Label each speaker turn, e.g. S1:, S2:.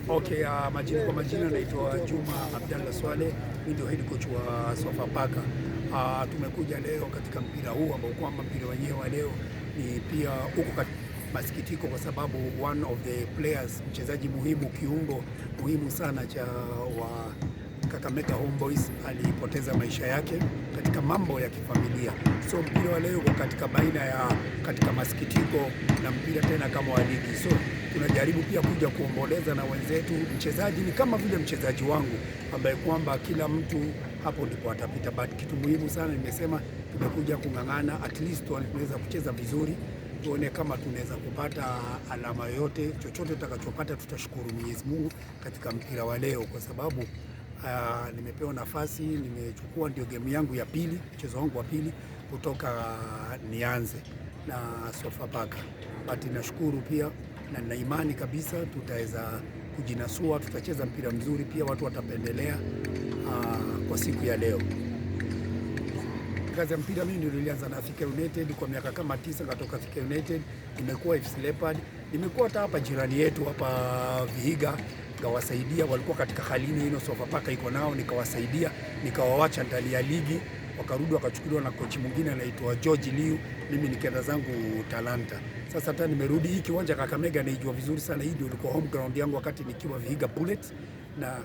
S1: Okay, kwa majina naitwa Juma Abdalla Swale, mimi ndio head coach wa Sofapaka. Tumekuja leo katika mpira huu ambao kwamba mpira wenyewe wa leo ni pia huko masikitiko kwa sababu one of the players, mchezaji muhimu, kiungo muhimu sana cha wa Kakamega Homeboys alipoteza maisha yake katika mambo ya kifamilia. So mpira wa leo katika baina ya katika masikitiko na mpira tena kama wa ligi. So tunajaribu pia kuja kuomboleza na wenzetu. Mchezaji ni kama vile mchezaji wangu ambaye kwamba kila mtu hapo ndipo atapita, but kitu muhimu sana nimesema tumekuja kung'ang'ana, at least tunaweza kucheza vizuri, tuone kama tunaweza kupata alama yoyote. Chochote tutakachopata tutashukuru Mwenyezi Mungu katika mpira wa leo, kwa sababu nimepewa nafasi, nimechukua ndio game yangu ya pili, mchezo wangu wa pili kutoka nianze na Sofapaka. But nashukuru pia na nina imani kabisa tutaweza kujinasua, tutacheza mpira mzuri, pia watu watapendelea kwa siku ya leo. Kazi ya mpira mimi ndio nilianza na Thika United kwa miaka kama 9, katoka Thika United nimekuwa FC Leopard, nimekuwa hata hapa jirani yetu hapa Vihiga, nikawasaidia, walikuwa katika halini hino Sofapaka iko nao, nikawasaidia, nikawawacha ndani ya ligi, wakarudi wakachukuliwa na kochi mwingine anaitwa George Liu, mimi nikaenda zangu Talanta. Sasa hata nimerudi hii kiwanja Kakamega naijua vizuri sana, hii ndio ilikuwa home ground yangu wakati nikiwa Vihiga Bullets, na